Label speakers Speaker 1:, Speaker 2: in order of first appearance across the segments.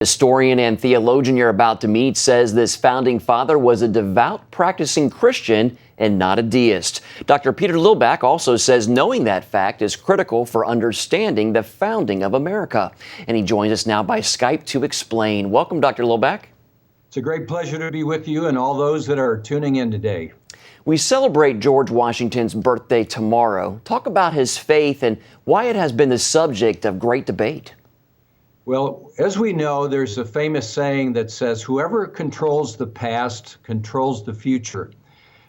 Speaker 1: Historian and theologian you're about to meet says this founding father was a devout, practicing Christian and not a deist. Dr. Peter Lilback also says knowing that fact is critical for understanding the founding of America. And he joins us now by Skype to explain. Welcome, Dr. Lilback.
Speaker 2: It's a great pleasure to be with you and all those that are tuning in today.
Speaker 1: We celebrate George Washington's birthday tomorrow. Talk about his faith and why it has been the subject of great debate.
Speaker 2: Well, as we know, there's a famous saying that says, whoever controls the past controls the future.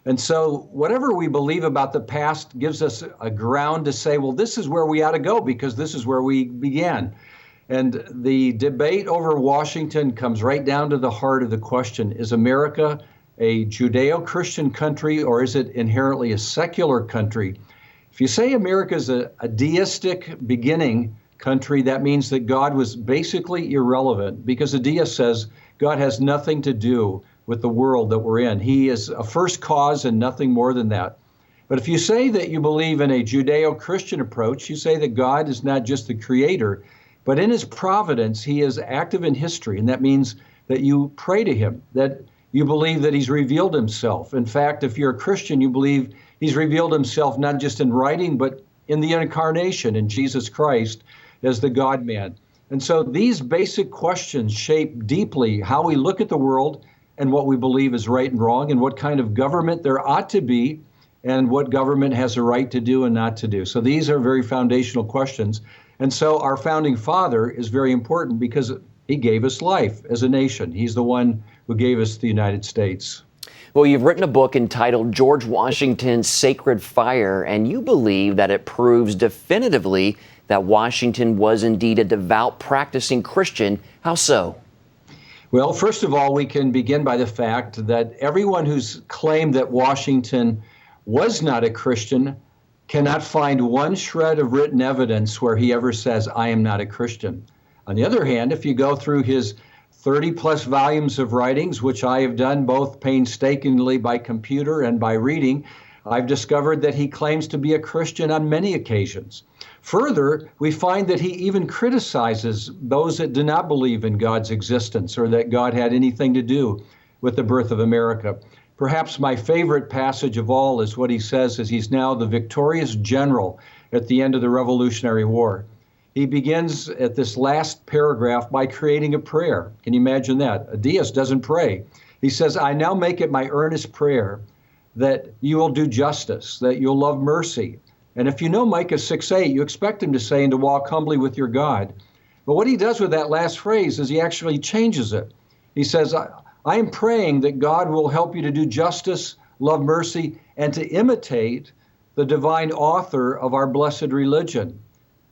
Speaker 2: And so whatever we believe about the past gives us a ground to say, well, this is where we ought to go because this is where we began. And the debate over Washington comes right down to the heart of the question, is America a Judeo-Christian country or is it inherently a secular country? If you say America is a deistic beginning country, that means that God was basically irrelevant because a deist says God has nothing to do with the world that we're in. He is a first cause and nothing more than that. But if you say that you believe in a Judeo-Christian approach, you say that God is not just the creator, but in his providence, he is active in history. And that means that you pray to him, that you believe that he's revealed himself. In fact, if you're a Christian, you believe he's revealed himself not just in writing, but in the incarnation, in Jesus Christ as the God-man. And so these basic questions shape deeply how we look at the world and what we believe is right and wrong and what kind of government there ought to be and what government has a right to do and not to do. So these are very foundational questions. And so our founding father is very important because he gave us life as a nation. He's the one who gave us the United States.
Speaker 1: Well, you've written a book entitled George Washington's Sacred Fire, and you believe that it proves definitively that Washington was indeed a devout, practicing Christian. How so?
Speaker 2: Well, first of all, we can begin by the fact that everyone who's claimed that Washington was not a Christian cannot find one shred of written evidence where he ever says, I am not a Christian. On the other hand, if you go through his 30-plus volumes of writings, which I have done both painstakingly by computer and by reading, I've discovered that he claims to be a Christian on many occasions. Further, we find that he even criticizes those that do not believe in God's existence or that God had anything to do with the birth of America. Perhaps my favorite passage of all is what he says as he's now the victorious general at the end of the Revolutionary War. He begins at this last paragraph by creating a prayer. Can you imagine that? A deist doesn't pray. He says, I now make it my earnest prayer that you will do justice, that you'll love mercy. And if you know Micah 6:8, you expect him to say, and to walk humbly with your God. But what he does with that last phrase is he actually changes it. He says, I am praying that God will help you to do justice, love mercy, and to imitate the divine author of our blessed religion.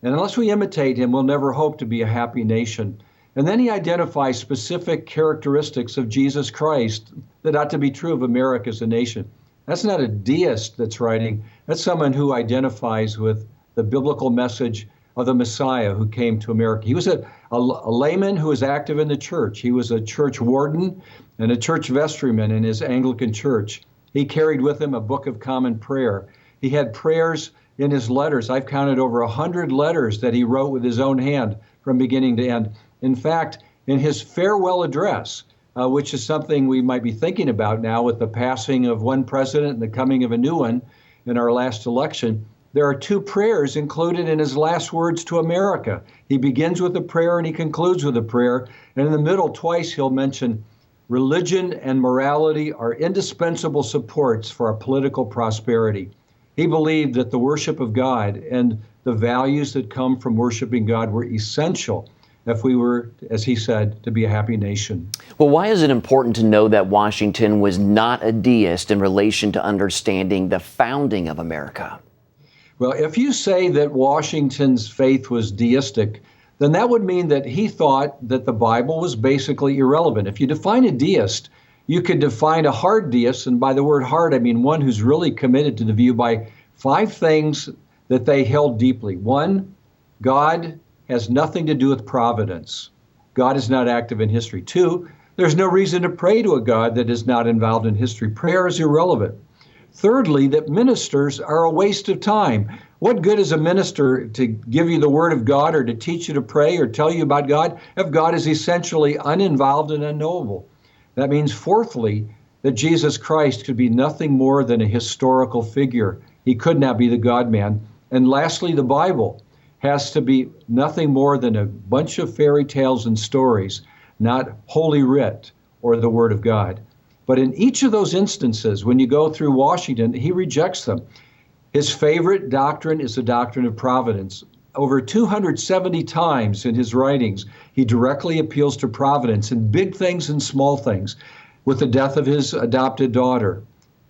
Speaker 2: And unless we imitate him, we'll never hope to be a happy nation. And then he identifies specific characteristics of Jesus Christ that ought to be true of America as a nation. That's not a deist that's writing. That's someone who identifies with the biblical message of the Messiah who came to America. He was a layman who was active in the church. He was a church warden and a church vestryman in his Anglican church. He carried with him a book of common prayer. He had prayers in his letters. I've counted over 100 letters that he wrote with his own hand from beginning to end. In fact, in his farewell address, which is something we might be thinking about now with the passing of one president and the coming of a new one in our last election, there are two prayers included in his last words to America. He begins with a prayer and he concludes with a prayer. And in the middle, twice he'll mention religion and morality are indispensable supports for our political prosperity. He believed that the worship of God and the values that come from worshiping God were essential if we were, as he said, to be a happy nation.
Speaker 1: Well, why is it important to know that Washington was not a deist in relation to understanding the founding of America?
Speaker 2: Well, if you say that Washington's faith was deistic, then that would mean that he thought that the Bible was basically irrelevant. If you define a deist, you could define a hard deist, and by the word hard, I mean one who's really committed to the view by 5 things that they held deeply. 1, God has nothing to do with providence. God is not active in history. 2, there's no reason to pray to a God that is not involved in history. Prayer is irrelevant. Thirdly, that ministers are a waste of time. What good is a minister to give you the Word of God or to teach you to pray or tell you about God if God is essentially uninvolved and unknowable? That means, fourthly, that Jesus Christ could be nothing more than a historical figure. He could not be the God-man. And lastly, the Bible has to be nothing more than a bunch of fairy tales and stories, not Holy Writ or the Word of God. But in each of those instances, when you go through Washington, he rejects them. His favorite doctrine is the doctrine of providence. Over 270 times in his writings, he directly appeals to providence in big things and small things. With the death of his adopted daughter,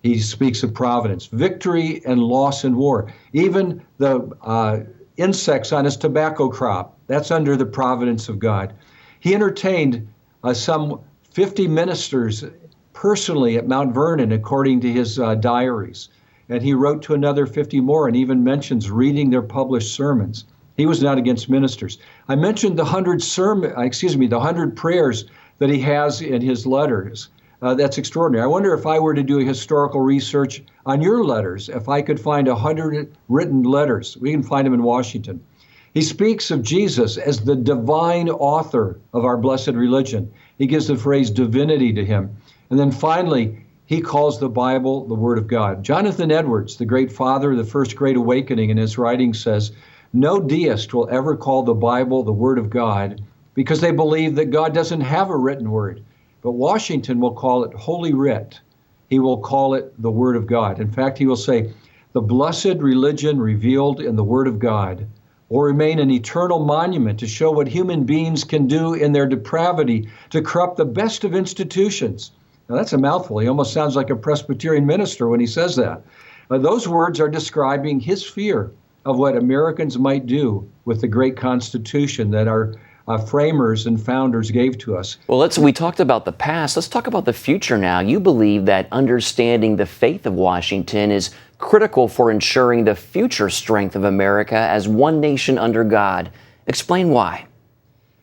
Speaker 2: he speaks of providence, victory and loss in war. Even the insects on his tobacco crop, that's under the providence of God. He entertained some 50 ministers personally at Mount Vernon, according to his diaries. And he wrote to another 50 more and even mentions reading their published sermons. He was not against ministers. I mentioned the 100 prayers that he has in his letters. That's extraordinary. I wonder if I were to do a historical research on your letters, if I could find 100 written letters. We can find them in Washington. He speaks of Jesus as the divine author of our blessed religion. He gives the phrase divinity to him. And then finally, he calls the Bible the Word of God. Jonathan Edwards, the great father of the First Great Awakening, in his writing says, no deist will ever call the Bible the Word of God because they believe that God doesn't have a written word. But Washington will call it Holy Writ. He will call it the Word of God. In fact, he will say, the blessed religion revealed in the Word of God will remain an eternal monument to show what human beings can do in their depravity to corrupt the best of institutions. Now, that's a mouthful. He almost sounds like a Presbyterian minister when he says that. Those words are describing his fear of what Americans might do with the great Constitution that our framers and founders gave to us.
Speaker 1: Well, we talked about the past. Let's talk about the future now. You believe that understanding the faith of Washington is critical for ensuring the future strength of America as one nation under God. Explain why.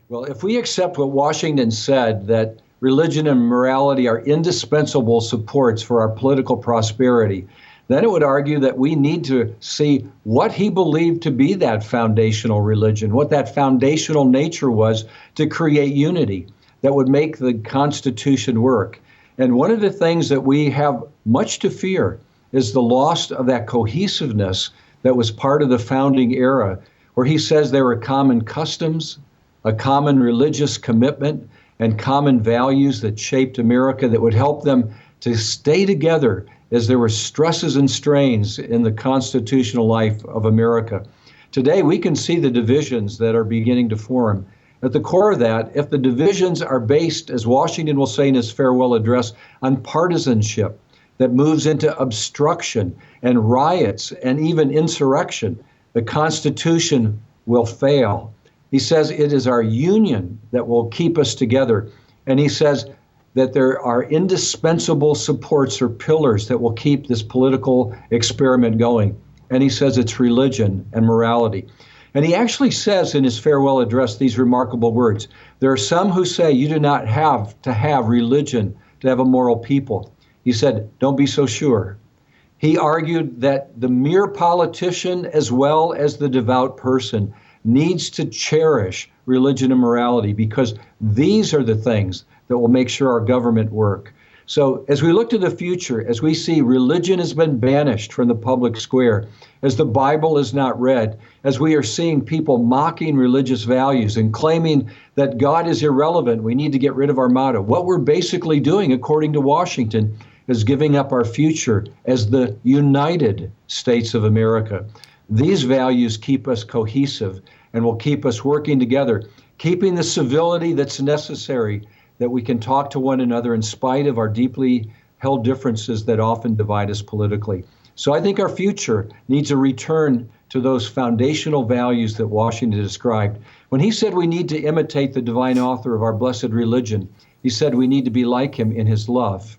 Speaker 2: Well, if we accept what Washington said, that religion and morality are indispensable supports for our political prosperity, then it would argue that we need to see what he believed to be that foundational religion, what that foundational nature was to create unity that would make the Constitution work. And one of the things that we have much to fear is the loss of that cohesiveness that was part of the founding era, where he says there were common customs, a common religious commitment, and common values that shaped America that would help them to stay together as there were stresses and strains in the constitutional life of America. Today, we can see the divisions that are beginning to form. At the core of that, if the divisions are based, as Washington will say in his farewell address, on partisanship that moves into obstruction and riots and even insurrection, the Constitution will fail. He says it is our union that will keep us together. And he says that there are indispensable supports or pillars that will keep this political experiment going. And he says it's religion and morality. And he actually says in his farewell address these remarkable words. There are some who say you do not have to have religion to have a moral people. He said, don't be so sure. He argued that the mere politician as well as the devout person needs to cherish religion and morality because these are the things that will make sure our government work. So as we look to the future, as we see religion has been banished from the public square, as the Bible is not read, as we are seeing people mocking religious values and claiming that God is irrelevant, we need to get rid of our motto. What we're basically doing, according to Washington, is giving up our future as the United States of America. These values keep us cohesive and will keep us working together, keeping the civility that's necessary that we can talk to one another in spite of our deeply held differences that often divide us politically. So I think our future needs a return to those foundational values that Washington described. When he said we need to imitate the divine author of our blessed religion, he said we need to be like him in his love.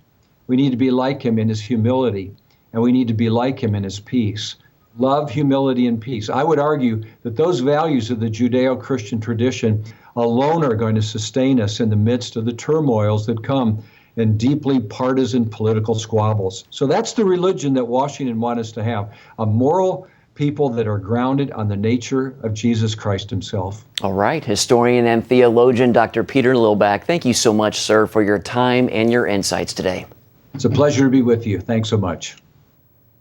Speaker 2: We need to be like him in his humility, and we need to be like him in his peace. Love, humility, and peace. I would argue that those values of the Judeo-Christian tradition alone are going to sustain us in the midst of the turmoils that come in deeply partisan political squabbles. So that's the religion that Washington wanted us to have, a moral people that are grounded on the nature of Jesus Christ himself.
Speaker 1: All right. Historian and theologian Dr. Peter Lillback, thank you so much, sir, for your time and your insights today.
Speaker 2: It's a pleasure to be with you. Thanks so much.